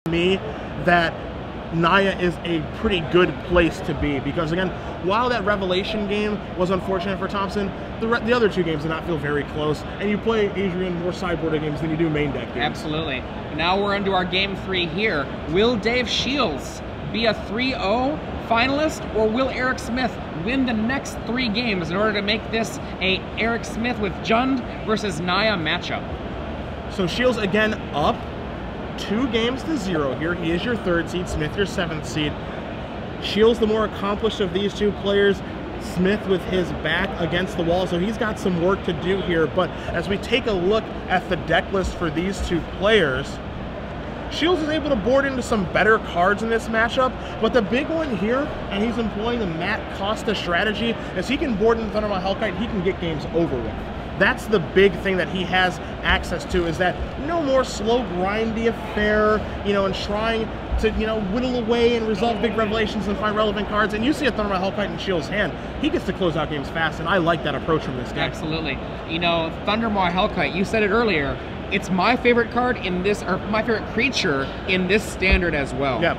me that Naya is a pretty good place to be, because again, while that Revelation game was unfortunate for Thompson, the other two games did not feel very close, and you play Adrian more sideboard games than you do main deck games. Absolutely. Now we're into our game 3 here. Will Dave Shiels be a 3-0 finalist, or will Erik Smith win the next 3 games in order to make this a Erik Smith with Jund versus Naya matchup? So Shiels again up 2-0 here. He is your 3rd seed, Smith your 7th seed. Shiels the more accomplished of these two players, Smith with his back against the wall, so he's got some work to do here. But as we take a look at the deck list for these two players, Shiels is able to board into some better cards in this matchup, but the big one here, and he's employing the Matt Costa strategy, is he can board into Thundermaw Hellkite, he can get games over with. That's the big thing that he has access to, is that no more slow, grindy affair, you know, and trying to, you know, whittle away and resolve big revelations and find relevant cards. And you see a Thundermaw Hellkite in Shiels' hand, he gets to close out games fast, and I like that approach from this deck. Absolutely. You know, Thundermaw Hellkite, you said it earlier, it's my favorite card in this, or my favorite creature in this standard as well. Yeah.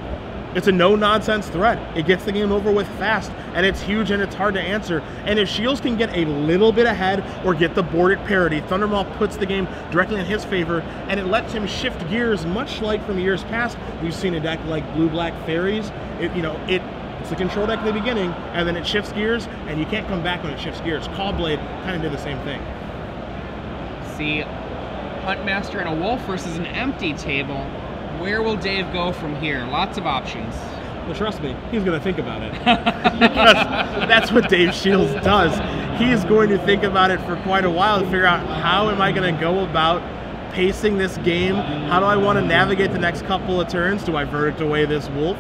It's a no-nonsense threat. It gets the game over with fast, and it's huge and it's hard to answer. And if Shiels can get a little bit ahead or get the board at parity, Thundermaw puts the game directly in his favor, and it lets him shift gears, much like from years past. We've seen a deck like Blue-Black Fairies. It's the control deck at the beginning, and then it shifts gears, and you can't come back when it shifts gears. Callblade kind of did the same thing. See, Huntmaster and a Wolf versus an empty table. Where will Dave go from here? Lots of options. Well, trust me, he's going to think about it. Because that's what Dave Shiels does. He is going to think about it for quite a while to figure out, how am I going to go about pacing this game? How do I want to navigate the next couple of turns? Do I verdict away this Wolf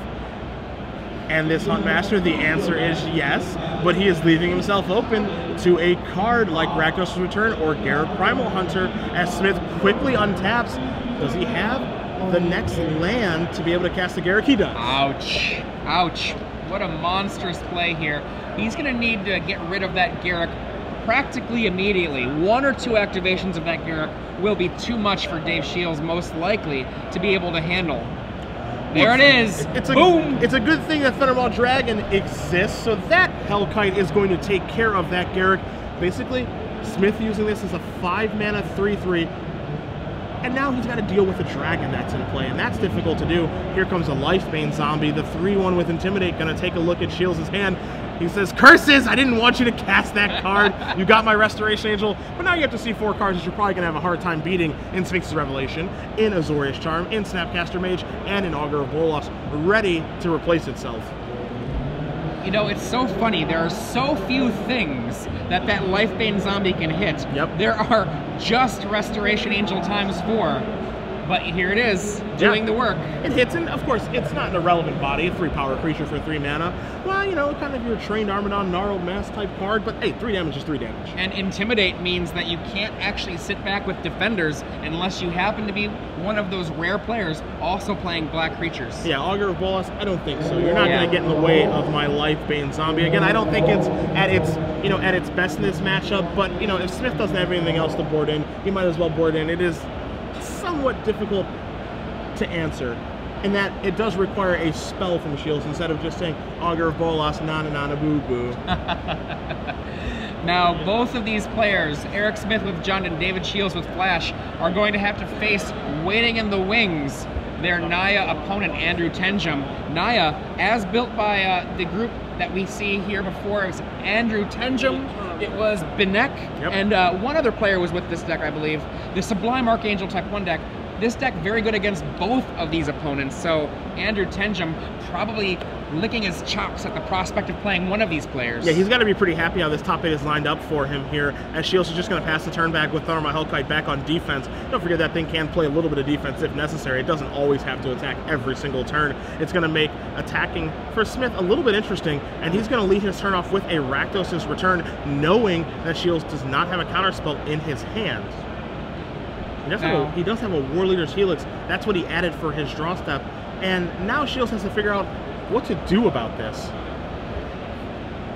and this Huntmaster? The answer is yes, but he is leaving himself open to a card like Rakdos' Return or Garrett Primal Hunter, as Smith quickly untaps. Does he have the next land to be able to cast the Garrett? He does. Ouch. Ouch. What a monstrous play here. He's going to need to get rid of that Garrett practically immediately. 1 or 2 activations of that Garrett will be too much for Dave Shiels, most likely, to be able to handle. There it is. Boom! It's a good thing that Thundermaw Dragon exists, so that Hellkite is going to take care of that Garrett. Basically, Smith using this as a 5-mana 3/3. And now he's got to deal with the dragon that's in play, and that's difficult to do. Here comes a Lifebane Zombie, the 3/1 with Intimidate, gonna take a look at Shiels' hand. He says, curses, I didn't want you to cast that card. You got my Restoration Angel, but now you have to see 4 cards that you're probably gonna have a hard time beating in Sphinx's Revelation, in Azorius Charm, in Snapcaster Mage, and in Augur of Bolas, ready to replace itself. You know, it's so funny. There are so few things that Lifebane Zombie can hit. Yep. There are just Restoration Angel ×4, but here it is, doing the work. It hits, and of course, it's not an irrelevant body, a 3-power creature for 3 mana. Well, you know, kind of your trained Armadon, Gnarled Mass type card, but hey, 3 damage is 3 damage. And Intimidate means that you can't actually sit back with defenders unless you happen to be one of those rare players also playing black creatures. Yeah, Augur of Bolas, I don't think so. You're not going to get in the way of my Lifebane Zombie. Again, I don't think it's at its best in this matchup, but you know, if Smith doesn't have anything else to board in, he might as well board in. It is somewhat difficult to answer, in that it does require a spell from Shiels instead of just saying Augur of Bolas, na boo boo. Now, both of these players, Erik Smith with Jund and David Shiels with Flash, are going to have to face, waiting in the wings, their Naya opponent, Andrew Tenjum. Naya, as built by the group that we see here before, it was Andrew Tenjum, it was Binek, and one other player was with this deck, I believe. The Sublime Archangel Type 1 deck. This deck very good against both of these opponents, so Andrew Tenjum probably licking his chops at the prospect of playing one of these players. Yeah, he's got to be pretty happy how this top 8 is lined up for him here, as Shiels is just going to pass the turn back with Thundermaw Hellkite back on defense. Don't forget that thing can play a little bit of defense if necessary. It doesn't always have to attack every single turn. It's going to make attacking for Smith a little bit interesting, and he's going to lead his turn off with a Rakdos' Return, knowing that Shiels does not have a counterspell in his hand. He does have a War Leader's Helix. That's what he added for his draw step. And now Shiels has to figure out what to do about this.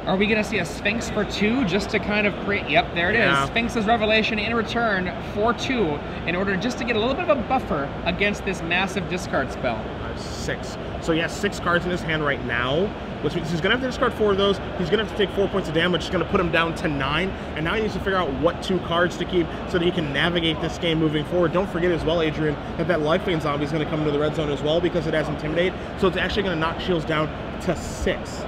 Are we going to see a Sphinx for 2 just to kind of create... Yep, there it is. Sphinx's Revelation in return for 2 in order just to get a little bit of a buffer against this massive discard spell. 4, 6. So he has 6 cards in his hand right now, which means he's going to have to discard 4 of those. He's going to have to take 4 points of damage. It's going to put him down to 9. And now he needs to figure out what 2 cards to keep so that he can navigate this game moving forward. Don't forget as well, Adrian, that Lifebane Zombie is going to come into the red zone as well because it has Intimidate. So it's actually going to knock Shiels down to 6.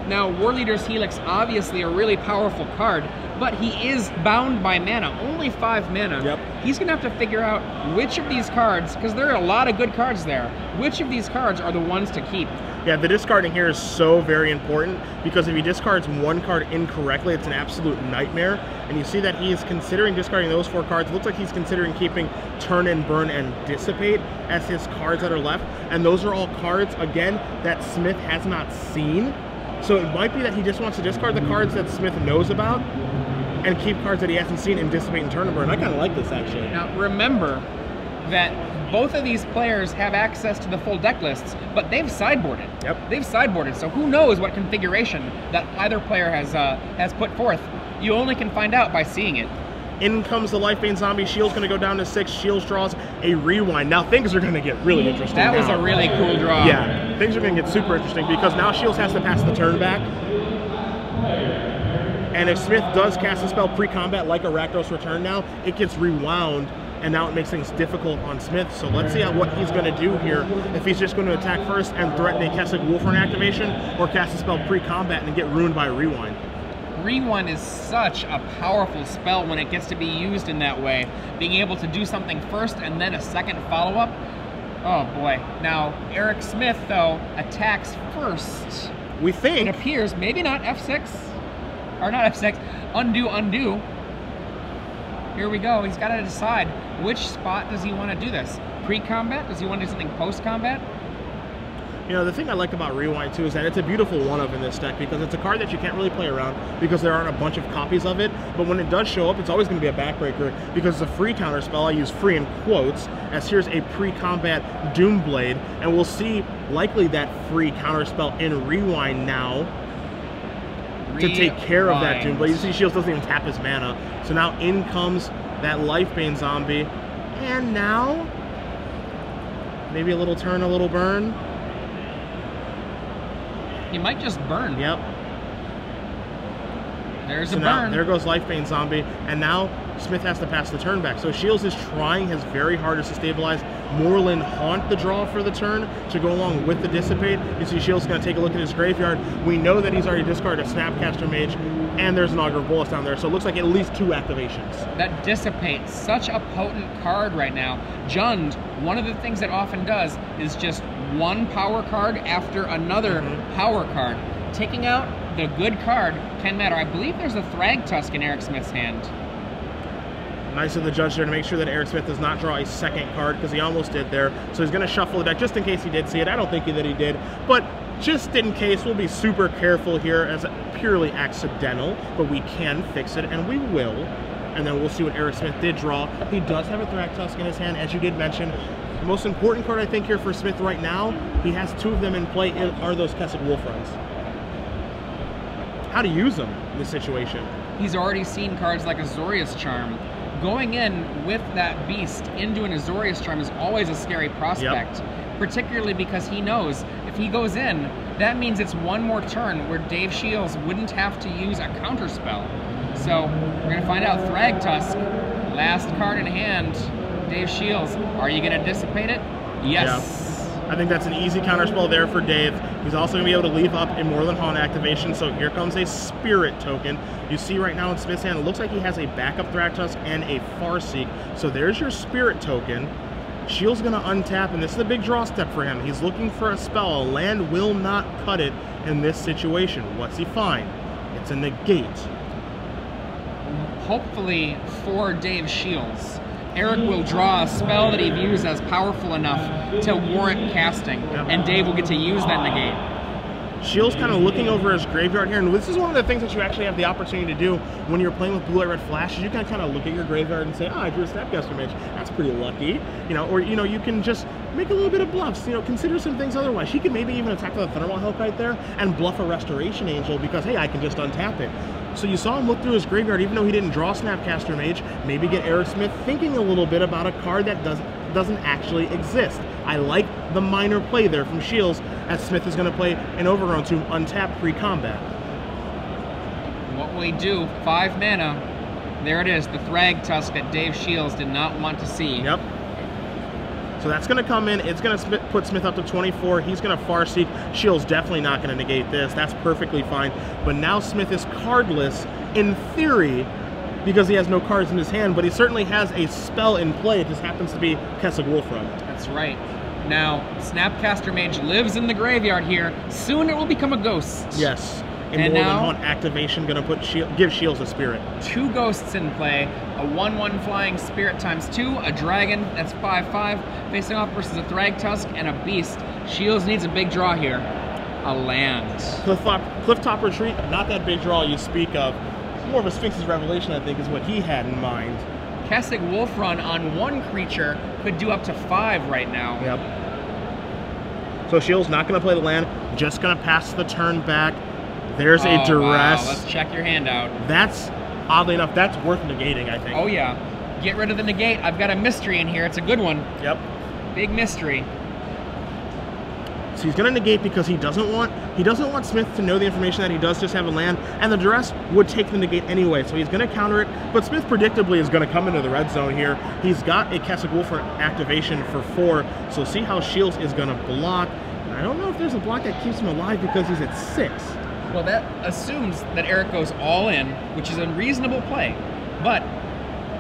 Now, War Leader's Helix, obviously a really powerful card, but he is bound by mana, only 5 mana. Yep. He's going to have to figure out which of these cards, because there are a lot of good cards there, which of these cards are the ones to keep. Yeah, the discarding here is so very important because if he discards 1 card incorrectly, it's an absolute nightmare. And you see that he is considering discarding those 4 cards. It looks like he's considering keeping Turn and Burn and Dissipate as his cards that are left. And those are all cards, again, that Smith has not seen. So it might be that he just wants to discard the cards that Smith knows about and keep cards that he hasn't seen and Dissipate and Turn and Burn. I kind of like this, actually. Now, remember that both of these players have access to the full deck lists, but they've sideboarded. Yep. They've sideboarded, so who knows what configuration that either player has put forth. You only can find out by seeing it. In comes the Lifebane Zombie. Shields going to go down to 6. Shields draws a Rewind. Now things are going to get really interesting. That was a really cool draw. Yeah, things are going to get super interesting because now Shields has to pass the turn back. And if Smith does cast a spell pre-combat like a Rakdos Return now, it gets rewound, and now it makes things difficult on Smith. So let's see what he's going to do here. If he's just going to attack first and threaten a Keswick Wolfrun activation, or cast a spell pre-combat and get ruined by a Rewind. Rewind is such a powerful spell when it gets to be used in that way. Being able to do something first and then a second follow-up. Oh boy. Now, Erik Smith, though, attacks first. We think. It appears, maybe not F6, or not F6, undo. Here we go. He's got to decide which spot does he want to do this. Pre-combat? Does he want to do something post-combat? You know, the thing I like about Rewind, too, is that it's a beautiful one-of in this deck because it's a card that you can't really play around because there aren't a bunch of copies of it. But when it does show up, it's always going to be a backbreaker because it's a free counter spell. I use free in quotes, as here's a pre-combat Doomblade. And we'll see likely that free counter spell in Rewind now to take care of that Doomblade. You see Shields doesn't even tap his mana. So now in comes that Lifebane Zombie. And now, maybe a little turn, a little burn. He might just burn. Yep. There's a burn. burn. There goes Lifebane Zombie. And now Smith has to pass the turn back. So Shields is trying his very hardest to stabilize Moorland Haunt the draw for the turn to go along with the Dissipate. You see Shields is going to take a look at his graveyard. We know that he's already discarded a Snapcaster Mage, and there's an Augur Bolus down there. So it looks like at least 2 activations. That Dissipate, such a potent card right now. Jund, one of the things it often does is just one power card after another power card. Taking out the good card can matter. I believe there's a Thragtusk in Erik Smith's hand. Nice of the judge there to make sure that Erik Smith does not draw a second card because he almost did there. So he's going to shuffle the deck just in case he did see it. I don't think that he did, but just in case, we'll be super careful here as purely accidental, but we can fix it, and we will. And then we'll see what Erik Smith did draw. He does have a Thragtusk in his hand, as you did mention. The most important card, I think, here for Smith right now, he has 2 of them in play, are those Keswick Wolfruns. How to use them in this situation. He's already seen cards like Azorius Charm. Going in with that beast into an Azorius Charm is always a scary prospect, particularly because he knows if he goes in, that means it's one more turn where Dave Shiels wouldn't have to use a counterspell. So we're going to find out. Thragtusk, last card in hand. Dave Shiels, are you going to dissipate it? Yes. Yeah. I think that's an easy counterspell there for Dave. He's also going to be able to leave up a Moorland Haunt activation, so here comes a Spirit token. You see right now in Smith's hand, it looks like he has a backup Thragtusk and a Farseek. So there's your Spirit token. Shields going to untap, and this is a big draw step for him. He's looking for a spell. A land will not cut it in this situation. What's he find? It's a negate. Hopefully for Dave Shiels, Erik will draw a spell that he views as powerful enough to warrant casting, and Dave will get to use that negate. Shields kind of looking over his graveyard here, and this is one of the things that you actually have the opportunity to do when you're playing with Blue White Red Flash, is you can kind of look at your graveyard and say, oh, I drew a Snapcaster Mage, that's pretty lucky, you know, or, you know, you can just make a little bit of bluffs, you know, consider some things otherwise. He could maybe even attack with a Thundermaw Hellkite there and bluff a Restoration Angel because, hey, I can just untap it. So you saw him look through his graveyard, even though he didn't draw Snapcaster Mage, maybe get Erik Smith thinking a little bit about a card that doesn't actually exist. I like the minor play there from Shiels, as Smith is going to play an Overgrown Tomb untapped pre-combat. What will he do? 5 mana. There it is, the Thrag Tusk that Dave Shiels did not want to see. Yep. So that's going to come in. It's going to put Smith up to 24. He's going to Farseek. Shiels definitely not going to negate this. That's perfectly fine. But now Smith is cardless, in theory, because he has no cards in his hand, but he certainly has a spell in play. It just happens to be Kessig Wolfrun. That's right. Now, Snapcaster Mage lives in the graveyard here. Soon it will become a ghost. Yes. And now, activation going to put give Shiels a spirit. 2 ghosts in play, a 1/1 flying spirit ×2, a dragon, that's 5/5, facing off versus a Thrag Tusk and a beast. Shiels needs a big draw here. A land. Clifftop Retreat, not that big draw you speak of. More of a Sphinx's Revelation, I think, is what he had in mind. Kessig Wolfrun on 1 creature could do up to 5 right now. Yep. So Shiels not going to play the land, just going to pass the turn back. There's a duress. Wow. Let's check your hand out. That's, oddly enough, that's worth negating, I think. Oh yeah. Get rid of the negate. I've got a mystery in here. It's a good one. Yep. Big mystery. So he's going to negate because he doesn't want Smith to know the information that he does just have a land, and the duress would take the negate anyway, so he's going to counter it. But Smith predictably is going to come into the red zone here. He's got a Kessig Wolfrun activation for 4, so see how Shiels is going to block. I don't know if there's a block that keeps him alive because he's at 6. Well, that assumes that Erik goes all in, which is a reasonable play. But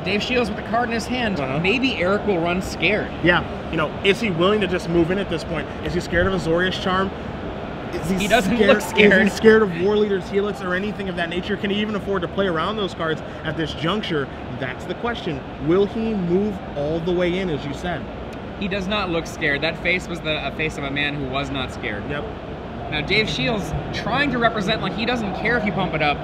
Dave Shiels with the card in his hand, maybe Erik will run scared. Yeah, you know, is he willing to just move in at this point? Is he scared of Azorius Charm? He doesn't look scared. Is he scared of War Leader's Helix or anything of that nature? Can he even afford to play around those cards at this juncture? That's the question. Will he move all the way in, as you said? He does not look scared. That face was a face of a man who was not scared. Yep. Now Dave Shiels trying to represent like he doesn't care if you pump it up.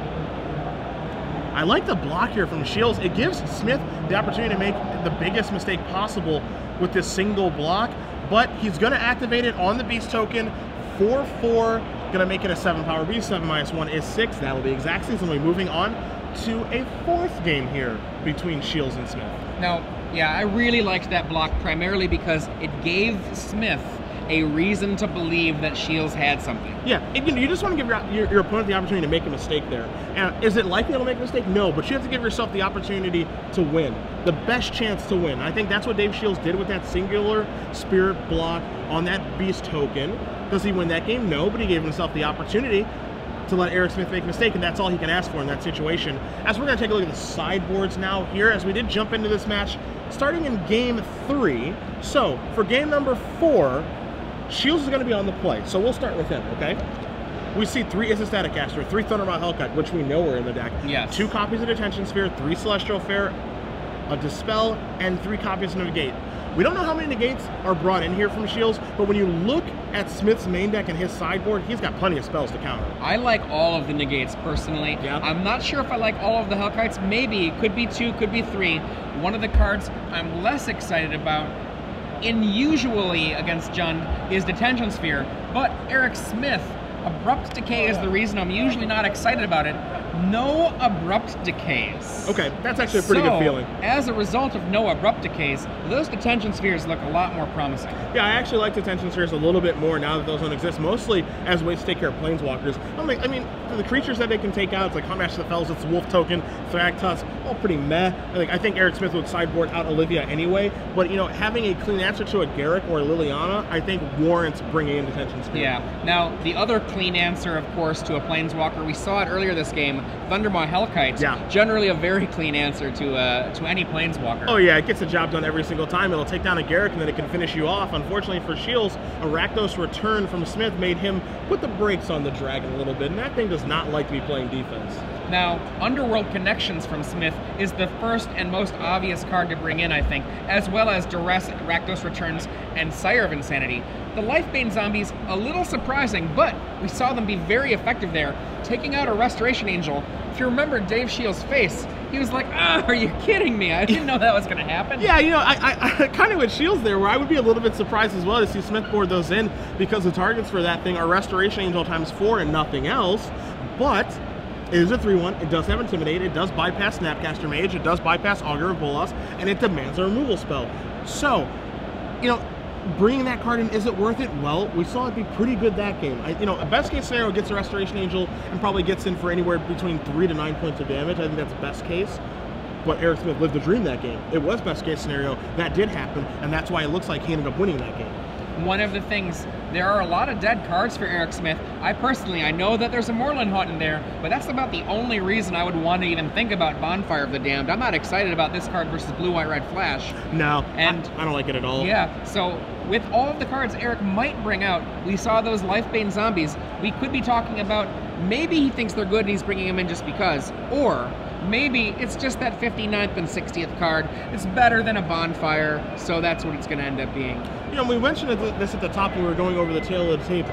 I like the block here from Shiels. It gives Smith the opportunity to make the biggest mistake possible with this single block, but he's going to activate it on the beast token. 4/4, going to make it a 7-power beast. 7-1 is 6. That will be exactly. So we'll be moving on to a 4th game here between Shiels and Smith. Now, yeah, I really liked that block primarily because it gave Smith a reason to believe that Shiels had something. Yeah, you just want to give your opponent the opportunity to make a mistake there. And is it likely it'll make a mistake? No, but you have to give yourself the opportunity to win. The best chance to win. I think that's what Dave Shiels did with that singular spirit block on that beast token. Does he win that game? No, but he gave himself the opportunity to let Erik Smith make a mistake, and that's all he can ask for in that situation. As we're going to take a look at the sideboards now here, as we did jump into this match, starting in game 3. So, for game number 4, Shiels is going to be on the play, so we'll start with him, okay? We see 3 Static Caster, 3 Thunderbolt Hellkite, which we know are in the deck. Yes. 2 copies of Detention Sphere, 3 Celestial Fair, a Dispel, and 3 copies of Negate. We don't know how many negates are brought in here from Shiels, but when you look at Smith's main deck and his sideboard, he's got plenty of spells to counter. I like all of the negates personally. Yeah. I'm not sure if I like all of the Hellkites. Maybe, could be 2, could be 3. One of the cards I'm less excited about usually against Jund is Detention Sphere, but Erik Smith, Abrupt Decay is the reason I'm usually not excited about it. No Abrupt Decays. Okay, that's actually a pretty good feeling. As a result of no Abrupt Decays, those Detention Spheres look a lot more promising. Yeah, I actually like Detention Spheres a little bit more now that those don't exist, mostly as ways to take care of Planeswalkers. I mean, for the creatures that they can take out, it's like Huntmaster of the Fells, it's Wolf Token, Thrag Tusk, all pretty meh. I think Erik Smith would sideboard out Olivia anyway, but you know, having a clean answer to a Garruk or a Liliana, I think warrants bringing in Detention Sphere. Yeah. Now, the other clean answer, of course, to a Planeswalker, we saw it earlier this game, Thundermaw Hellkite. Yeah. Generally a very clean answer to any Planeswalker. Oh yeah, it gets the job done every single time. It'll take down a Garruk and then it can finish you off. Unfortunately for Shiels, a Rakdos return from Smith made him put the brakes on the dragon a little bit, and that thing does not like to be playing defense. Now, Underworld Connections from Smith is the first and most obvious card to bring in, I think, as well as Duress, Rakdos Returns, and Sire of Insanity. The Lifebane zombies, a little surprising, but we saw them be very effective there, taking out a Restoration Angel. If you remember Dave Shiels' face, he was like, are you kidding me? I didn't know that was going to happen. Yeah, you know, I kind of with Shiels there, where I would be a little bit surprised as well to see Smith board those in, because the targets for that thing are Restoration Angel ×4 and nothing else, but it is a 3/1, it does have Intimidate, it does bypass Snapcaster Mage, it does bypass Augur of Bolas, and it demands a removal spell. So, you know, bringing that card in, is it worth it? Well, we saw it be pretty good that game. You know, a best case scenario gets a Restoration Angel and probably gets in for anywhere between 3 to 9 points of damage. I think that's best case. But Erik Smith lived the dream that game. It was best case scenario. That did happen, and that's why it looks like he ended up winning that game. One of the things, there are a lot of dead cards for Erik Smith. I know that there's a Moreland Hunt in there, but that's about the only reason I would want to even think about Bonfire of the Damned. I'm not excited about this card versus Blue, White, Red Flash. No, and I don't like it at all. Yeah, so with all of the cards Erik might bring out, we saw those Lifebane Zombies. We could be talking about maybe he thinks they're good and he's bringing them in just because, or maybe it's just that 59th and 60th card. It's better than a Bonfire, so that's what it's going to end up being. You know, we mentioned this at the top when we were going over the tail of the tape.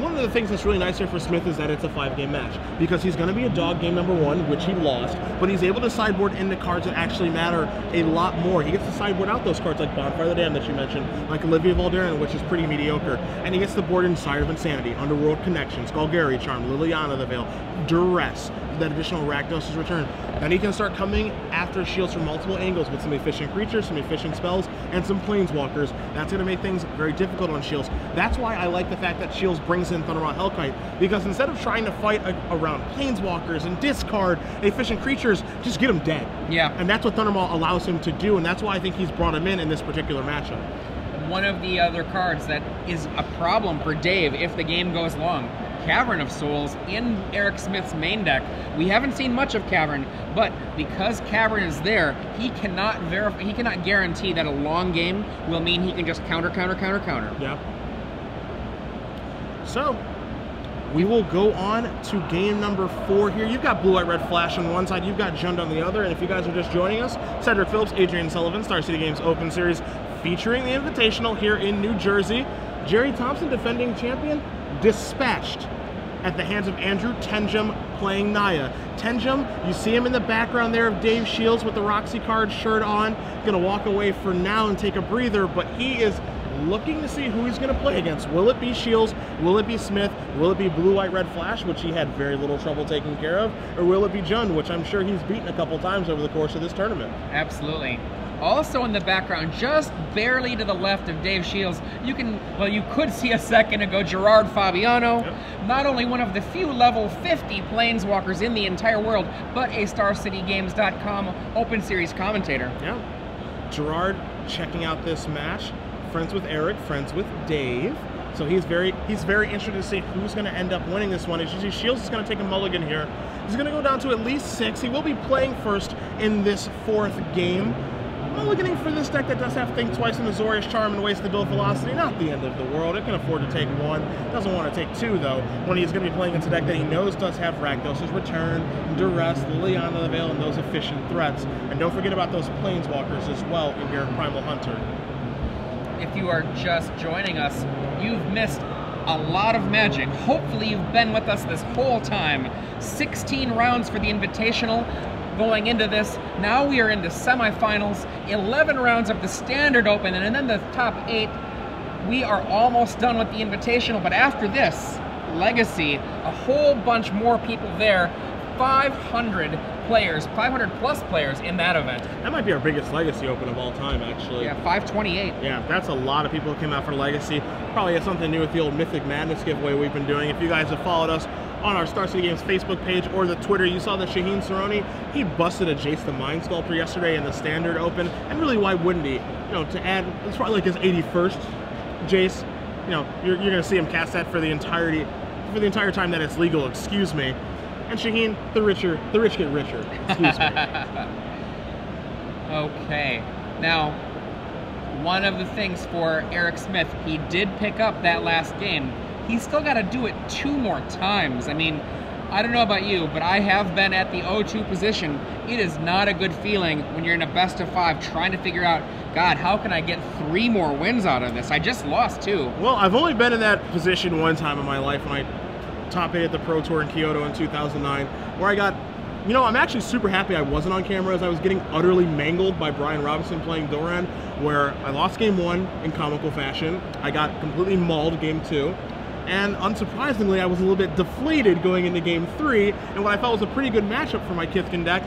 One of the things that's really nice here for Smith is that it's a 5-game match, because he's going to be a dog game number 1, which he lost, but he's able to sideboard into cards that actually matter a lot more. He gets to sideboard out those cards like Bonfire of the Damned that you mentioned, like Olivia Valderin, which is pretty mediocre, and he gets to board in Sire of Insanity, Underworld Connections, Golgari Charm, Liliana the Veil, Duress, that additional Rakdos' return. Then he can start coming after Shields from multiple angles with some efficient creatures, some efficient spells, and some planeswalkers. That's going to make things very difficult on Shields. That's why I like the fact that Shields brings in Thundermaw Hellkite, because instead of trying to fight around planeswalkers and discard efficient creatures, just get them dead. Yeah. And that's what Thundermaw allows him to do, and that's why I think he's brought him in this particular matchup. One of the other cards that is a problem for Dave if the game goes long, Cavern of Souls in Erik Smith's main deck. We haven't seen much of Cavern, but because Cavern is there, he cannot guarantee that a long game will mean he can just counter. Yeah. So, we will go on to game number 4 here. You've got Blue, White, Red Flash on one side, you've got Jund on the other, and if you guys are just joining us, Cedric Phillips, Adrian Sullivan, Star City Games Open Series, featuring the Invitational here in New Jersey. Jerry Thompson, defending champion, dispatched at the hands of Andrew Tenjum playing Naya. Tenjum, you see him in the background there of Dave Shields with the Roxy card shirt on. Gonna walk away for now and take a breather, but he is looking to see who he's going to play against. Will it be Shields? Will it be Smith? Will it be Blue, White, Red Flash, which he had very little trouble taking care of? Or will it be Jund, which I'm sure he's beaten a couple times over the course of this tournament? Absolutely. Also in the background, just barely to the left of Dave Shields, you could see a second ago Gerard Fabiano, not only one of the few level 50 planeswalkers in the entire world, but a StarCityGames.com Open Series commentator. Yeah. Gerard checking out this match. Friends with Erik, friends with Dave. So he's very interested to see who's going to end up winning this one. As you see, Shields is going to take a mulligan here. He's going to go down to at least 6. He will be playing first in this 4th game. Mulliganing for this deck that does have to think twice in the Azorius Charm and waste the Bill Velocity, not the end of the world. It can afford to take 1. Doesn't want to take 2, though, when he's going to be playing against a deck that he knows does have Rakdos' Return, Duress, Liliana the Veil, and those efficient threats. And don't forget about those Planeswalkers as well in your Primal Hunter. If you are just joining us, you've missed a lot of magic. Hopefully you've been with us this whole time. 16 rounds for the Invitational going into this. Now we are into semifinals, 11 rounds of the Standard Open, and then the top 8. We are almost done with the Invitational, but after this, Legacy, a whole bunch more people there. 500 players, 500 plus players in that event. That might be our biggest Legacy Open of all time, actually. Yeah, 528. Yeah, that's a lot of people who came out for Legacy. Probably has something to do with the old Mythic Madness giveaway we've been doing. If you guys have followed us on our Star City Games Facebook page or the Twitter, you saw that Shaheen Saroni, he busted a Jace the Mind Sculptor yesterday in the Standard Open, and really, why wouldn't he? You know, to add, it's probably like his 81st Jace. You know, you're going to see him cast that for the entire time that it's legal, excuse me. And Shaheen, the rich get richer. Excuse me. Okay. Now, one of the things for Erik Smith, he did pick up that last game. He's still got to do it 2 more times. I mean, I don't know about you, but I have been at the 0-2 position. It is not a good feeling when you're in a best of 5 trying to figure out, God, how can I get 3 more wins out of this? I just lost 2. Well, I've only been in that position one time in my life when I top 8 at the Pro Tour in Kyoto in 2009, where I got, you know, I'm actually super happy I wasn't on camera, as I was getting utterly mangled by Brian Robinson playing Doran, where I lost game 1 in comical fashion. I got completely mauled game 2, and unsurprisingly, I was a little bit deflated going into game 3, and what I felt was a pretty good matchup for my Kithkin deck.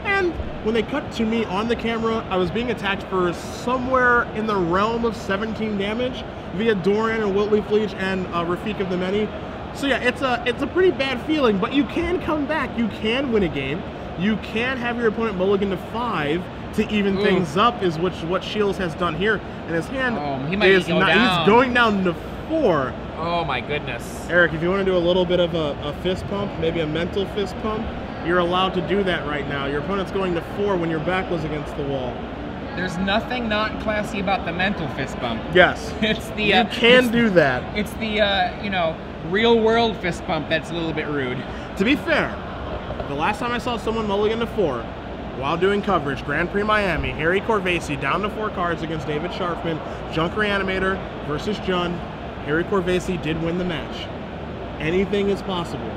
And when they cut to me on the camera, I was being attacked for somewhere in the realm of 17 damage via Doran and Wiltleaf Leech and Rafik of the Many. So yeah, it's a pretty bad feeling, but you can come back. You can win a game. You can have your opponent mulligan to 5 to even things up, is what Shiels has done here. And his hand he might go down. He's going down to 4. Oh my goodness. Eric, if you want to do a little bit of a fist pump, maybe a mental fist pump, you're allowed to do that right now. Your opponent's going to 4 when your back was against the wall. There's nothing not classy about the mental fist bump. Yes. It's the you can do that. It's the you know, real world fist bump that's a little bit rude. To be fair, the last time I saw someone mulligan to 4 while doing coverage, Grand Prix Miami, Harry Corvasi down to 4 cards against David Sharfman, Junk Reanimator versus Jun. Harry Corvasi did win the match. Anything is possible.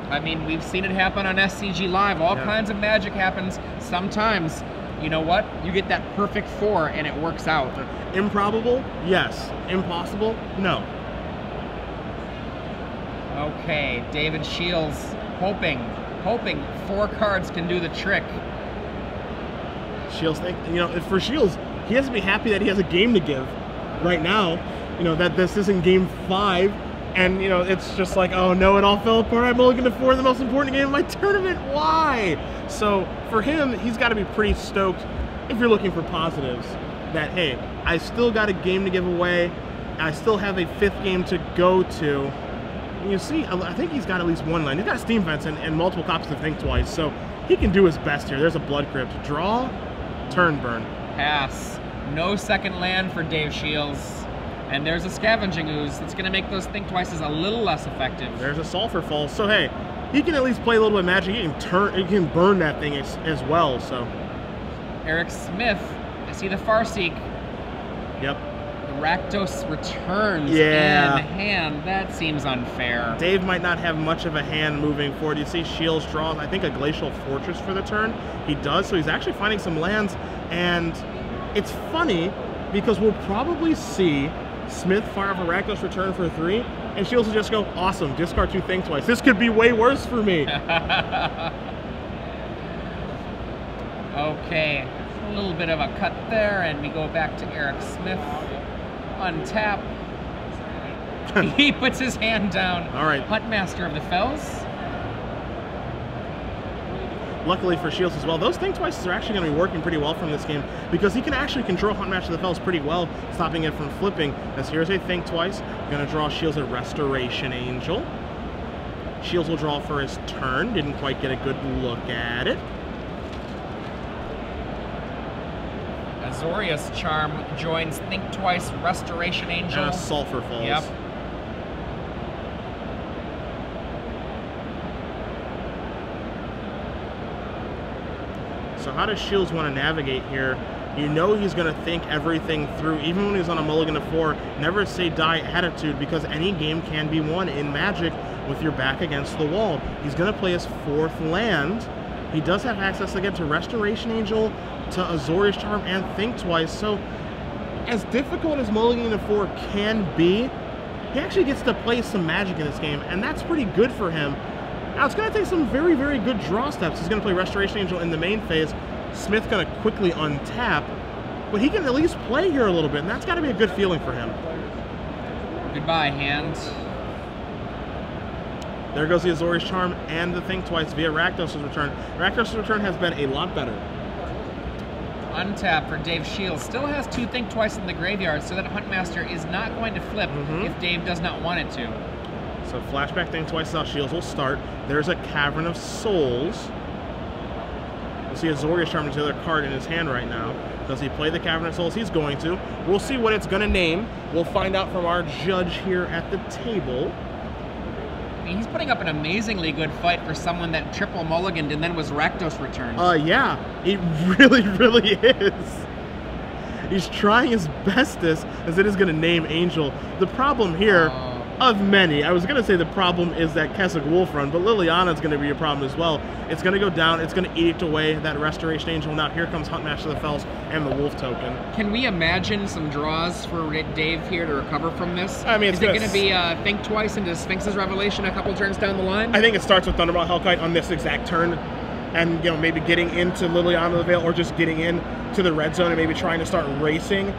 I mean, we've seen it happen on SCG Live. All kinds of magic happens. Sometimes, you know what? You get that perfect 4 and it works out. Improbable? Yes. Impossible? No. Okay, David Shiels hoping 4 cards can do the trick. Shiels, for Shiels, he has to be happy that he has a game to give right now. You know, that this isn't game 5, and, you know, it's just like, oh no, it all fell apart. I'm only going to 4 in the most important game of my tournament. Why? So, for him, he's got to be pretty stoked, if you're looking for positives, that, hey, I still got a game to give away. I still have a 5th game to go to. And you see, I think he's got at least 1 land. He's got Steam Vents and multiple copies of Think Twice, so he can do his best here. There's a Blood Crypt. Draw, turn burn. Pass. No second land for Dave Shiels. And there's a Scavenging Ooze that's going to make those Think Twices a little less effective. There's a Sulfur Falls. So hey, he can at least play a little bit of magic. He can burn that thing as well. So Erik Smith, I see the Farseek. Yep. The Rakdos returns in hand. That seems unfair. Dave might not have much of a hand moving forward. You see Shiels draws, I think, a Glacial Fortress for the turn. He does, so he's actually finding some lands. And it's funny because we'll probably see Smith fire off a Rakdos return for 3, and Shiels will just go, awesome, discard 2 Think Twice. This could be way worse for me. Okay, a little bit of a cut there, and we go back to Erik Smith. Untap. He puts his hand down. All right. Huntmaster of the Fells. Luckily for Shiels as well, those Think Twices are actually going to be working pretty well from this game because he can actually control Huntmaster of the Fells pretty well, stopping it from flipping. As here's a Think Twice, going to draw Shiels a Restoration Angel. Shiels will draw for his turn, didn't quite get a good look at it. Azorius Charm joins Think Twice, Restoration Angel. And a Sulfur Falls. Yep. So how does Shiels want to navigate here? You know he's going to think everything through, even when he's on a mulligan to 4, never say die attitude, because any game can be won in Magic with your back against the wall. He's going to play his 4th land. He does have access again to Restoration Angel, to Azorius Charm, and Think Twice. So as difficult as mulligan to 4 can be, he actually gets to play some Magic in this game, and that's pretty good for him. Now, it's going to take some very, very good draw steps. He's going to play Restoration Angel in the main phase. Smith's going to quickly untap, but he can at least play here a little bit, and that's got to be a good feeling for him. Goodbye, hand. There goes the Azorius Charm and the Think Twice via Rakdos' return. Rakdos' return has been a lot better. Untap for Dave Shiels. Still has 2 Think Twice in the graveyard, so that Huntmaster is not going to flip if Dave does not want it to. So flashback Think Twice out, Shiels will start. There's a Cavern of Souls. We'll see Azorius Charm is the other card in his hand right now. Does he play the Cavern of Souls? He's going to. We'll see what it's going to name. We'll find out from our judge here at the table. I mean, he's putting up an amazingly good fight for someone that triple mulliganed and then was Rakdos returned. Yeah, he really, really is. He's trying his bestest as it is going to name Angel. The problem here, of many, I was going to say the problem is that Keswick Wolf run, but Liliana's going to be a problem as well. It's going to go down. It's going to edict away that Restoration Angel. Now here comes Huntmaster of the Fells and the Wolf token. Can we imagine some draws for Dave here to recover from this? I mean, is it going to be Think Twice into Sphinx's Revelation a couple turns down the line? I think it starts with Thunderbolt Hellkite on this exact turn. and maybe getting into Liliana the Veil or just getting in to the red zone and maybe trying to start racing.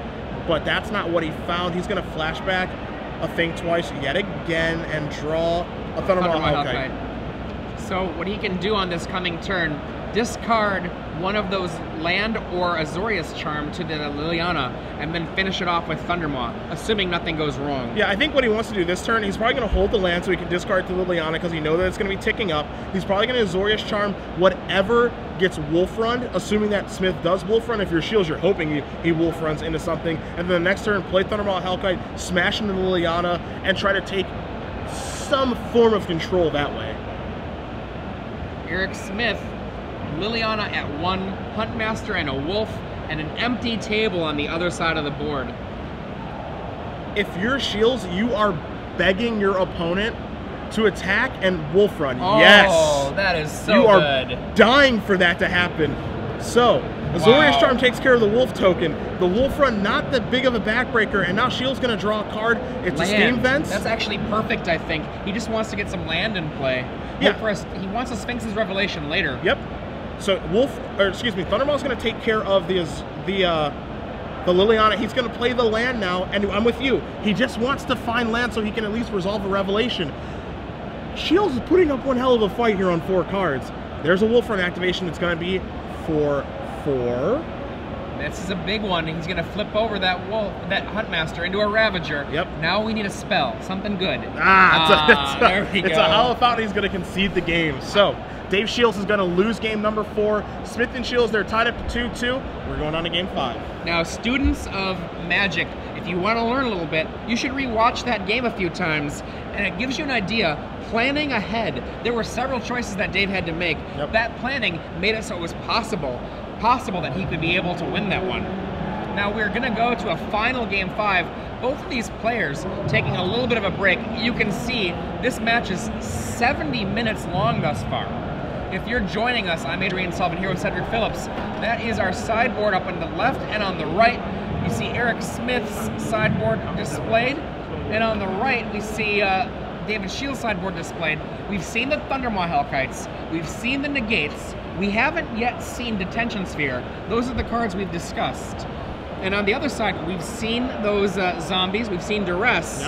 But that's not what he found. He's going to flashback a Think Twice yet again and draw a Thundermaw Hellkite. So what he can do on this coming turn, discard one of those land or Azorius charm to the Liliana and then finish it off with Thundermaw, assuming nothing goes wrong. Yeah, I think what he wants to do this turn, he's probably going to hold the land so he can discard to Liliana because he knows that it's going to be ticking up. He's probably going to Azorius charm whatever gets Wolf Run, assuming that Smith does Wolf Run. If you're Shiels, you're hoping he Wolf Runs into something. And then the next turn, play Thundermaw Hellkite, smash into Liliana, and try to take some form of control that way. Erik Smith, Liliana at 1, Huntmaster and a Wolf, and an empty table on the other side of the board. If you're Shiels, you are begging your opponent to attack and Wolf Run. Oh, yes! That is so you are good. Dying for that to happen. So, Azorius Charm takes care of the Wolf token. The Wolf Run, not that big of a backbreaker, and now Shields going to draw a card. It's a Steam Vents. That's actually perfect, I think. He just wants to get some land in play. Yeah. He wants a Sphinx's Revelation later. Yep. So Thundermaw's going to take care of the Liliana. He's going to play the land now, and I'm with you. He just wants to find land so he can at least resolve a Revelation. Shields is putting up one hell of a fight here on 4 cards. There's a Wolf Run activation that's going to be for 4. This is a big one. He's going to flip over that Huntmaster into a Ravager. Yep. Now we need a spell, something good. There we go. It's a Hollow Fountain. He's going to concede the game. So Dave Shields is going to lose game number 4. Smith and Shields, they're tied up to 2-2. We're going on to game 5. Now, students of Magic, if you want to learn a little bit, you should rewatch that game a few times, and it gives you an idea. Planning ahead, there were several choices that Dave had to make. Yep. That planning made it so it was possible that he could be able to win that one. Now we're going to go to a final game 5. Both of these players taking a little bit of a break. You can see this match is 70 minutes long thus far. If you're joining us, I'm Adrian Sullivan here with Cedric Phillips. That is our sideboard up on the left, and on the right you see Erik Smith's sideboard displayed, and on the right we see David Shields' sideboard displayed. We've seen the Thundermaw Hellkites, we've seen the Negates, we haven't yet seen Detention Sphere. Those are the cards we've discussed. And on the other side, we've seen those zombies, we've seen Duress,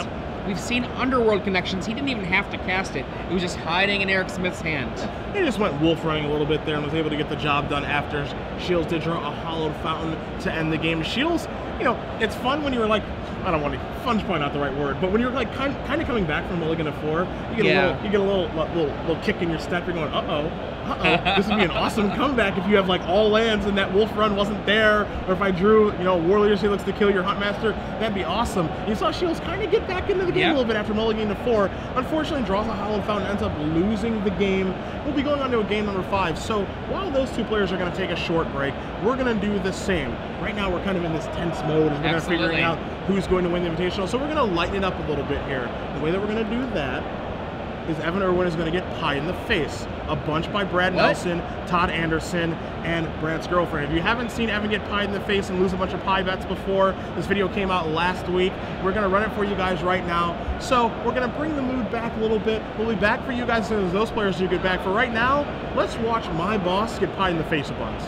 we've seen Underworld Connections. He didn't even have to cast it. It was just hiding in Erik Smith's hand. He just went Wolf Running a little bit there and was able to get the job done after Shields did draw a Hollowed Fountain to end the game. Shields, it's fun when you were like, I don't want to, fun's probably not the right word, but when you're like kind of coming back from Mulligan to 4, you get a little kick in your step. You're going, this would be an awesome comeback if you have like all lands and that Wolf Run wasn't there, or if I drew, Warriors He looks to kill your Huntmaster, that'd be awesome. You saw Shields kind of get back into the game a little bit after Mulligan to 4. Unfortunately, draws a Hollowed Fountain, ends up losing the game. We'll be going on to a game number 5. So while those 2 players are going to take a short break, we're going to do the same. Right now, we're kind of in this tense mode as we're going to figuring out who's going to win the Invitational. So we're going to lighten it up a little bit here. The way that we're going to do that is Evan Irwin is going to get pied in the face. A bunch by Brad Nelson, Todd Anderson, and Brant's girlfriend. If you haven't seen Evan get pied in the face and lose a bunch of pie bets before, this video came out last week. We're going to run it for you guys right now. So we're going to bring the mood back a little bit. We'll be back for you guys as soon as those players do get back. For right now, let's watch my boss get pied in the face a bunch.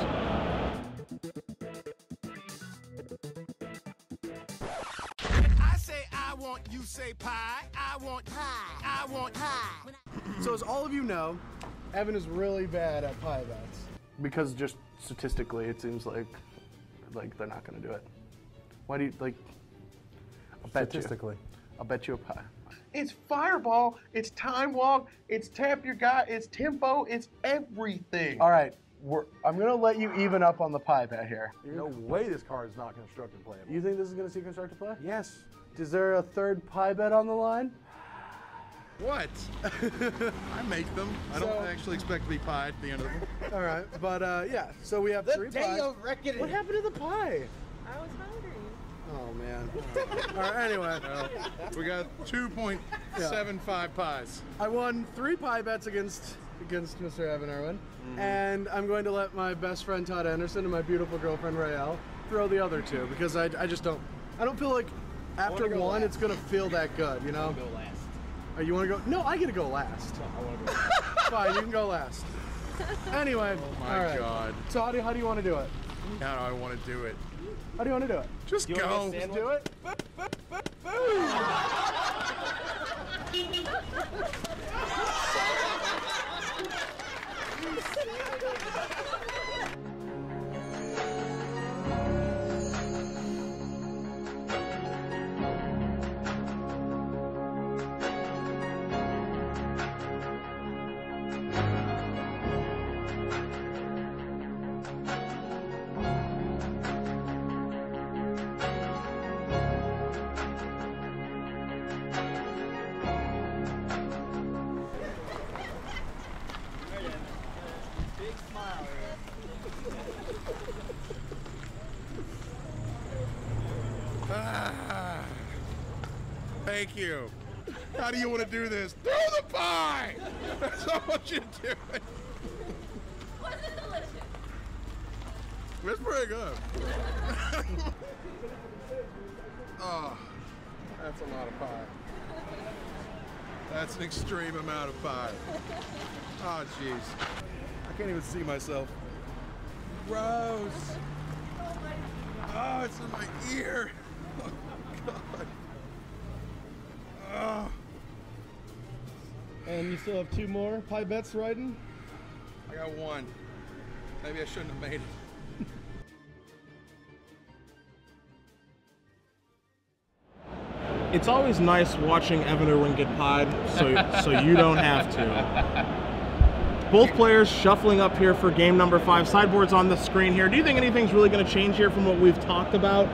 You say pie, I want pie, I want pie. So as all of you know, Evan is really bad at pie bets. Because just statistically, it seems like they're not going to do it. Why do you, I'll bet you. I'll bet you a pie. It's Fireball, it's Time Walk, it's Tap Your Guy, it's Tempo, it's everything. All right, I'm going to let you even up on the pie bet here. No way this card is not constructed playable. You think this is going to see constructed play? Yes. Is there a 3rd pie bet on the line? What? I make them. I don't actually expect to be pied at the end of them. All right, but yeah, so we have 3 pies. What happened to the pie? I was hungry. Oh, man. All right, anyway. We got 2.75 pies. I won 3 pie bets against Mr. Evan Irwin, and I'm going to let my best friend Todd Anderson and my beautiful girlfriend Raelle throw the other 2 because I just don't feel like after 1 it's gonna feel that good, you know? I want to go last. Oh, you want to go? No, I get to go last. No, I want to go last. Fine, you can go last. Anyway. Oh my God. So how do you want to do it? How do I want to do it? How do you want to do it? Just go. Just do it. Thank you. How do you want to do this? Throw the pie! That's all I want you to do. Was it delicious? It's pretty good. Oh, that's a lot of pie. That's an extreme amount of pie. Oh, jeez. I can't even see myself. Gross. Oh, it's in my ear. Oh, God. Oh. And you still have 2 more pie bets riding? I got 1. Maybe I shouldn't have made it. It's always nice watching Evan Irwin get pied, so you don't have to. Both players shuffling up here for game number 5. Sideboard's on the screen here. Do you think anything's really going to change here from what we've talked about?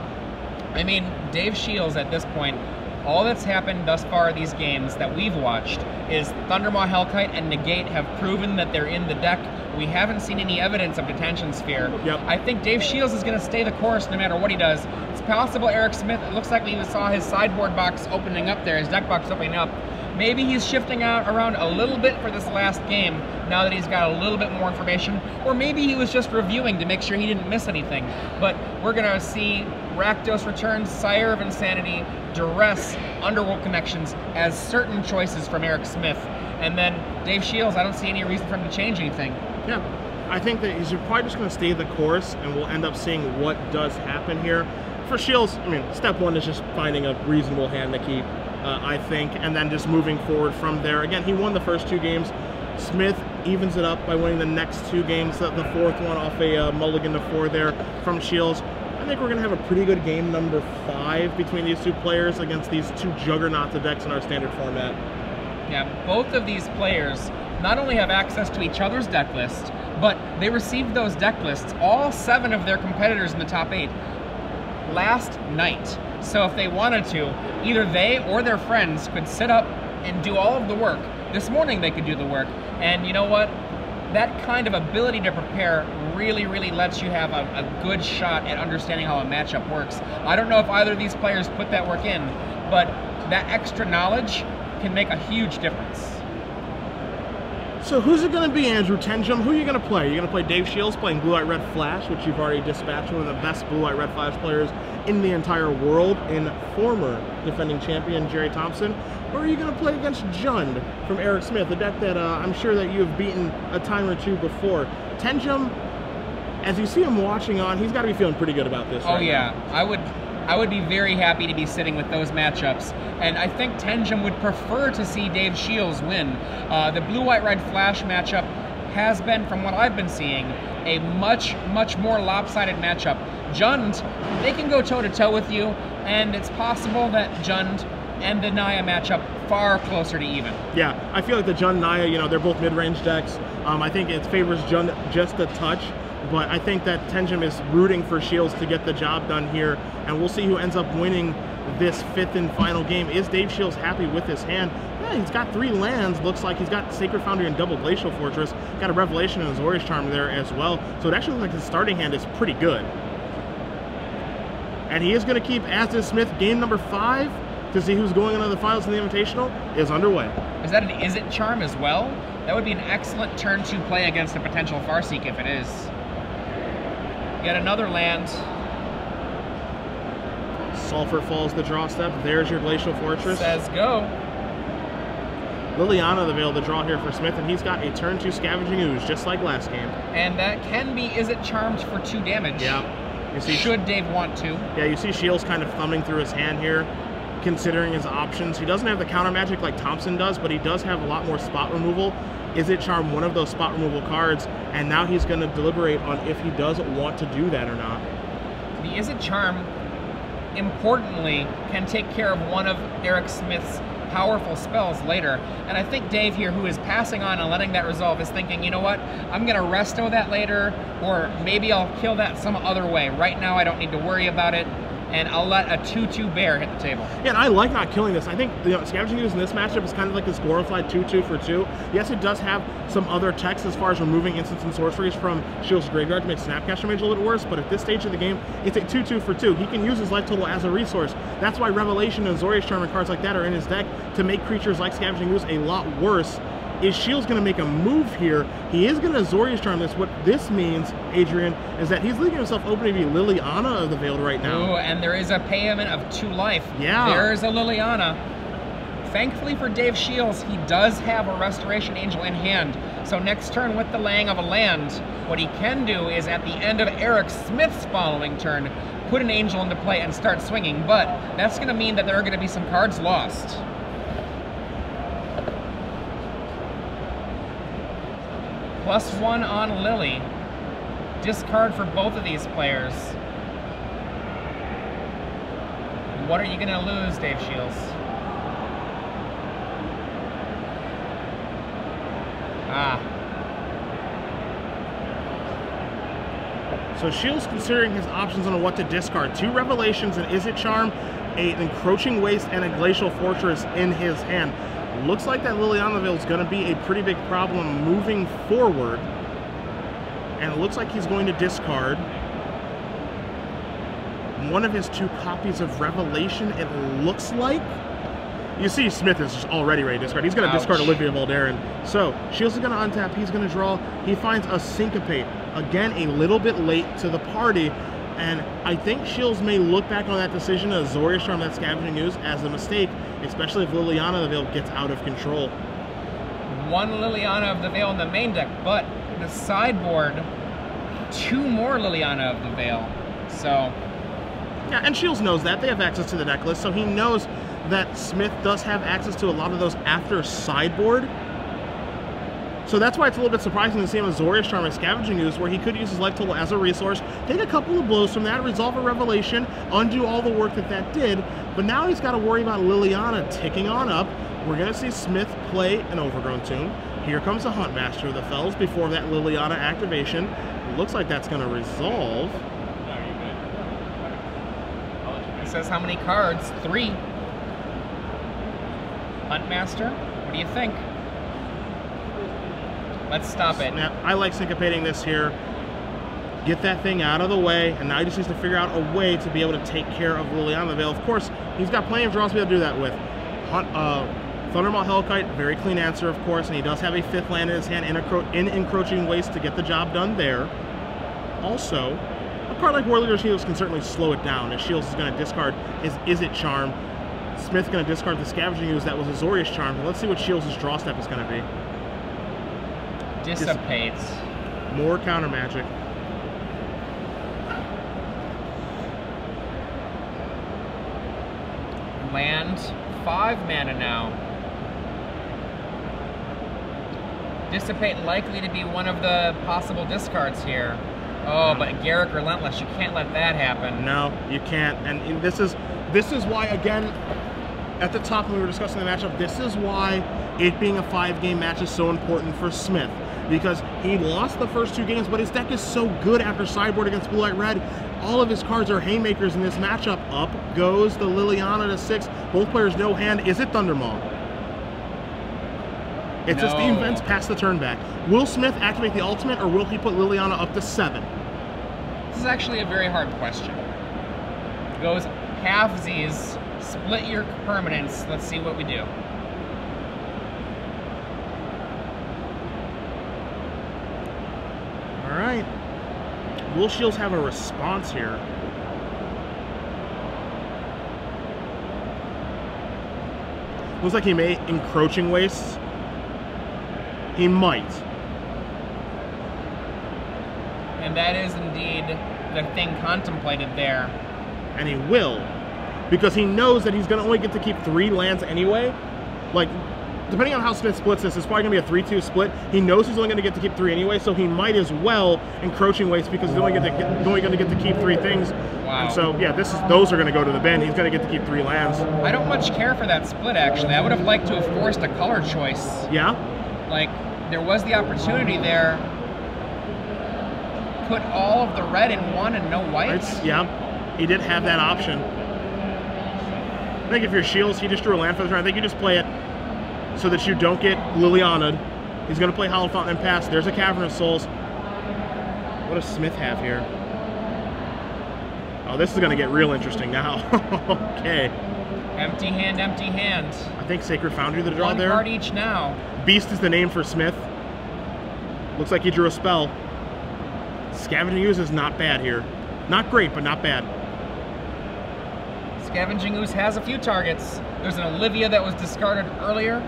I mean, Dave Shiels at this point, all that's happened thus far these games that we've watched is Thundermaw, Hellkite, and Negate have proven that they're in the deck. We haven't seen any evidence of Detention Sphere. Yep. I think Dave Shiels is going to stay the course no matter what he does. It's possible Eric Smith, it looks like we saw his sideboard box opening up there, his deck box opening up. Maybe he's shifting around a little bit for this last game now that he's got a little bit more information, or maybe he was just reviewing to make sure he didn't miss anything. But we're going to see Rakdos Returns, Sire of Insanity, Duress, Underworld Connections as certain choices from Eric Smith. And then Dave Shiels, I don't see any reason for him to change anything. Yeah, I think that he's probably just going to stay the course, and we'll end up seeing what does happen here. For Shiels, I mean, step 1 is just finding a reasonable hand to keep, I think, and then just moving forward from there. Again, he won the first 2 games. Smith evens it up by winning the next 2 games, the 4th one off a mulligan to 4 there from Shiels. I think we're going to have a pretty good game number 5 between these 2 players against these 2 juggernauts of decks in our standard format. Yeah, both of these players not only have access to each other's deck list, but they received those deck lists, all 7 of their competitors in the top 8, last night. So if they wanted to, either they or their friends could sit up and do all of the work. This morning they could do the work. And you know what? That kind of ability to prepare really, really lets you have a good shot at understanding how a matchup works. I don't know if either of these players put that work in, but that extra knowledge can make a huge difference. So who's it going to be, Andrew Tenjum? Who are you going to play? You're going to play Dave Shiels playing Blue White Red Flash, which you've already dispatched one of the best Blue White Red Flash players in the entire world, in former defending champion Jerry Thompson? Or are you going to play against Jund from Eric Smith, a deck that I'm sure that you have beaten a time or 2 before? Tenjum, as you see him watching on, he's got to be feeling pretty good about this. Oh yeah, I would be very happy to be sitting with those matchups, and I think Tenjum would prefer to see Dave Shiels win. The Blue-White-Red Flash matchup has been, from what I've been seeing, a much, much more lopsided matchup. Jund, they can go toe-to-toe with you, and it's possible that Jund and the Naya matchup far closer to even. Yeah, I feel like the Jund Naya, you know, they're both mid-range decks. I think it favors Jund just a touch, but I think that Tenjum is rooting for Shiels to get the job done here, and we'll see who ends up winning this 5th and final game. Is Dave Shiels happy with his hand? Yeah, he's got 3 lands. Looks like he's got Sacred Foundry and Double Glacial Fortress. Got a Revelation and Azorius Charm there as well. So it actually looks like his starting hand is pretty good. And he is going to keep, as is Smith, game number 5 to see who's going into the finals in the Invitational is underway. Is that an Is It Charm as well? That would be an excellent turn 2 play against a potential Farseek if it is. Yet another land. Sulfur Falls the draw step. There's your Glacial Fortress. Says go. Liliana the Veil to draw here for Smith, and he's got a turn 2 Scavenging Ooze, just like last game. And that can be, is it charmed for 2 damage? Yeah. You see, should Dave want to. Yeah, you see Shiels kind of thumbing through his hand here, considering his options. He doesn't have the counter magic like Thompson does, but he does have a lot more spot removal. Is it charm one of those spot removal cards? And now he's going to deliberate on if he does want to do that or not. The Is It Charm, importantly, can take care of one of Erik Smith's powerful spells later. And I think Dave here, who is passing on and letting that resolve, is thinking, you know what, I'm going to resto that later, or maybe I'll kill that some other way. Right now I don't need to worry about it, and I'll let a 2-2 bear hit the table. Yeah, and I like not killing this. I think Scavenging Ooze in this matchup is kind of like this glorified 2-2 for 2. Yes, it does have some other techs as far as removing instants and sorceries from Shields' graveyard to make Snapcaster Mage a little bit worse, but at this stage of the game, it's a 2-2 for 2. He can use his life total as a resource. That's why Revelation and Azorius Charm and cards like that are in his deck to make creatures like Scavenging Ooze a lot worse. Is Shields going to make a move here? He is going to Azorius Charm this. What this means, Adrian, is that he's leaving himself open to be Liliana of the Veiled right now. Ooh, and there is a payment of 2 life. Yeah. There's a Liliana. Thankfully for Dave Shiels, he does have a Restoration Angel in hand. So next turn with the laying of a land, what he can do is at the end of Erik Smith's following turn, put an Angel into play and start swinging. But that's going to mean that there are going to be some cards lost. +1 on Lily. Discard for both of these players. What are you going to lose, Dave Shiels? So Shields considering his options on what to discard. 2 Revelations, an Is It Charm, an Encroaching Waste, and a Glacial Fortress in his hand. Looks like that Liliana Veil is going to be a pretty big problem moving forward. And it looks like he's going to discard one of his 2 copies of Revelation, it looks like. You see Smith is just already ready to discard. He's going to discard Olivia Valderin. So Shields is going to untap. He's going to draw. He finds a Syncopate. Again, a little bit late to the party. And I think Shields may look back on that decision of Azorius Charm, that Scavenging Ooze, as a mistake, especially if Liliana the Veil gets out of control. 1 Liliana of the Veil in the main deck, but the sideboard, 2 more Liliana of the Veil. So... yeah, and Shields knows that. They have access to the deck list, so he knows that Smith does have access to a lot of those after sideboard. So that's why it's a little bit surprising to see him as Azorius Charm and Scavenging Ooze, where he could use his life total as a resource, take a couple of blows from that, resolve a Revelation, undo all the work that did, but now he's got to worry about Liliana ticking on up. We're going to see Smith play an Overgrown Tomb. Here comes the Huntmaster of the Fells before that Liliana activation. It looks like that's going to resolve. It says how many cards? 3. Huntmaster, what do you think? Let's stop it. Now, I like syncopating this here. Get that thing out of the way, and now he just needs to figure out a way to be able to take care of Liliana the Veil. Of course, he's got plenty of draws to be able to do that with. Thundermaw Hellkite, very clean answer, of course, and he does have a 5th land in his hand in Encroaching Waste to get the job done there. Also, a card like Warleader Shields can certainly slow it down, as Shields is going to discard his Is It Charm. Smith's going to discard the Scavenging Ooze that was Azorius Charm, but let's see what Shields' draw step is going to be. Dissipates. More counter magic. Land, 5 mana now. Dissipate likely to be one of the possible discards here. Oh, but Garrick Relentless, you can't let that happen. No, you can't. And this is why, again, at the top when we were discussing the matchup, this is why it being a 5-game match is so important for Smith. Because he lost the first 2 games, but his deck is so good after sideboard against Blue White Red. All of his cards are haymakers in this matchup. Up goes the Liliana to 6. Both players no hand. Is it Thundermaw? It's a Steam Vents past the turn back. Will Smith activate the ultimate, or will he put Liliana up to 7? This is actually a very hard question. It goes halvesies, split your permanents. Let's see what we do. All right. Will Shields have a response here? Looks like he may Encroaching Wastes He might. And that is indeed the thing contemplated there. And he will. Because he knows that he's going to only get to keep 3 lands anyway. Like, depending on how Smith splits this, it's probably going to be a 3-2 split. He knows he's only going to get to keep 3 anyway, so he might as well encroaching waste because he's only going to get to keep 3 things. Wow. And so, yeah, those are going to go to the bin. He's going to get to keep 3 lands. I don't much care for that split, actually. I would have liked to have forced a color choice. Yeah? Like, there was the opportunity there. Put all of the red in one and no whites. Yeah, he did have that option. I think if you're Shiels, he just drew a land for the turn. I think you just play it so that you don't get Liliana'd. He's going to play Hollow Fountain and pass. There's a Cavern of Souls. What does Smith have here? Oh, this is going to get real interesting now. Okay. Empty hand, empty hand. I think Sacred Foundry the draw there. One card each now. Beast is the name for Smith. Looks like he drew a spell. Scavenging Ooze is not bad here. Not great, but not bad. Scavenging Ooze has a few targets. There's an Olivia that was discarded earlier.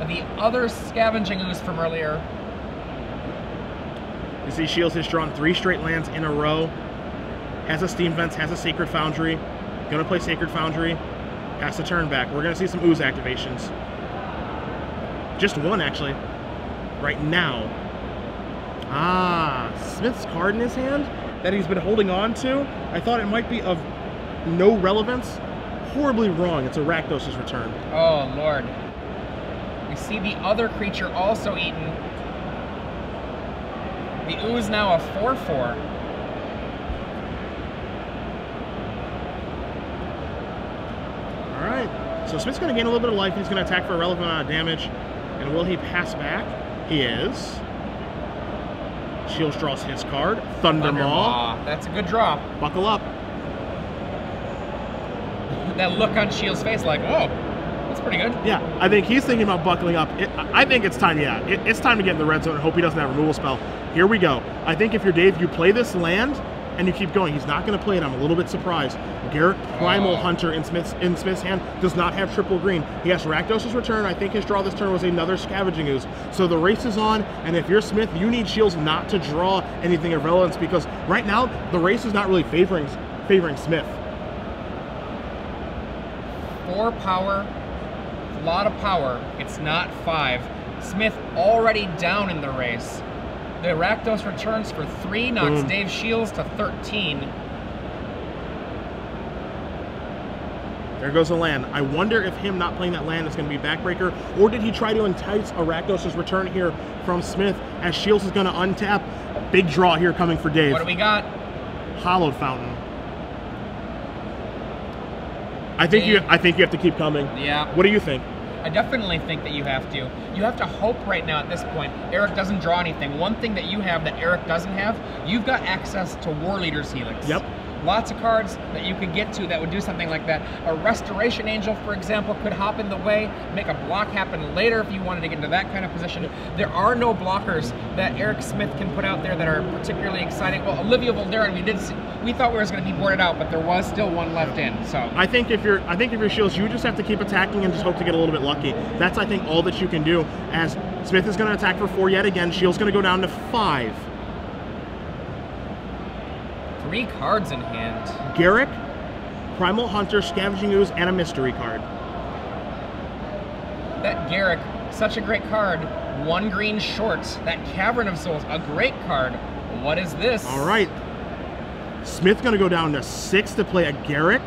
The other Scavenging Ooze from earlier. You see Shiels has drawn 3 straight lands in a row. Has a Steam Vents, has a Sacred Foundry. Gonna play Sacred Foundry. Pass the turn back. We're gonna see some Ooze activations. Just one, actually. Right now. Ah, Smith's card in his hand that he's been holding on to. I thought it might be of no relevance. Horribly wrong. It's a Rakdos' Return. Oh, Lord. We see the other creature also eaten. The Ooze now a 4/4. All right. So Smith's going to gain a little bit of life. He's going to attack for a relevant amount of damage. And will he pass back? He is. Shiels draws his card. Thundermaw. That's a good draw. Buckle up. That look on Shiels' face like, whoa, that's pretty good. Yeah, I think he's thinking about buckling up. I think it's time, yeah. It's time to get in the red zone and hope he doesn't have a removal spell. Here we go. I think if you're Dave, you play this land and you keep going. He's not going to play it. I'm a little bit surprised. Garrett Primal Hunter in Smith's hand does not have triple green. He has Rakdos' Return. I think his draw this turn was another Scavenging Ooze. So the race is on, and if you're Smith, you need Shiels not to draw anything of relevance because right now the race is not really favoring Smith. 4 power, a lot of power. It's not 5. Smith already down in the race. The Rakdos returns for 3, knocks Dave Shiels to 13. There goes a land. I wonder if him not playing that land is going to be backbreaker, or did he try to entice a Rakdos' Return here from Smith as Shiels is going to untap. Big draw here coming for Dave. What do we got? Hallowed Fountain. I think you have to keep coming. Yeah. What do you think? I definitely think that you have to. You have to hope right now at this point. Erik doesn't draw anything. One thing that you have that Erik doesn't have, you've got access to War Leader's Helix. Yep. Lots of cards that you could get to that would do something like that. A Restoration Angel, for example, could hop in the way, make a block happen later if you wanted to get into that kind of position. There are no blockers that Erik Smith can put out there that are particularly exciting. Well, Olivia Voldaren, we thought we were going to be boarded out, but there was still one left in. So I think if you're Shiels, you just have to keep attacking and just hope to get a little bit lucky. That's I think all that you can do. As Smith is going to attack for 4 yet again, Shiels going to go down to 5. 3 cards in hand. Garrick, Primal Hunter, Scavenging Ooze, and a mystery card. That Garrick, such a great card. 1 green short. That Cavern of Souls, a great card. What is this? All right. Smith going to go down to 6 to play a Garrick.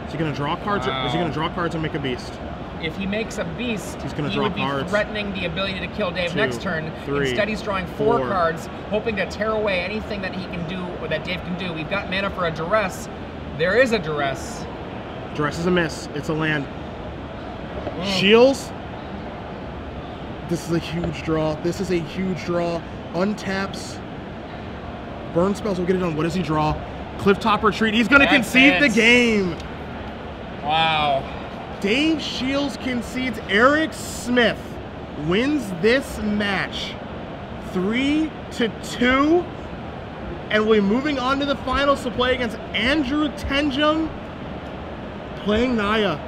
Is he going to draw cards? Or is he going to draw cards and make a beast? If he makes a beast, he's going to he draw would be cards. Threatening the ability to kill Dave 2, next turn. 3, Instead, he's drawing 4 cards, hoping to tear away anything that he can do or that Dave can do. We've got mana for a Duress. There is a Duress. Duress is a miss. It's a land. Shiels. This is a huge draw. This is a huge draw. Untaps. Burn spells will get it done. What does he draw? Clifftop Retreat. He's going to concede the game. Wow. Dave Shiels concedes. Erik Smith wins this match 3-2, and we're moving on to the finals to play against Andrew Tenjum, playing Naya.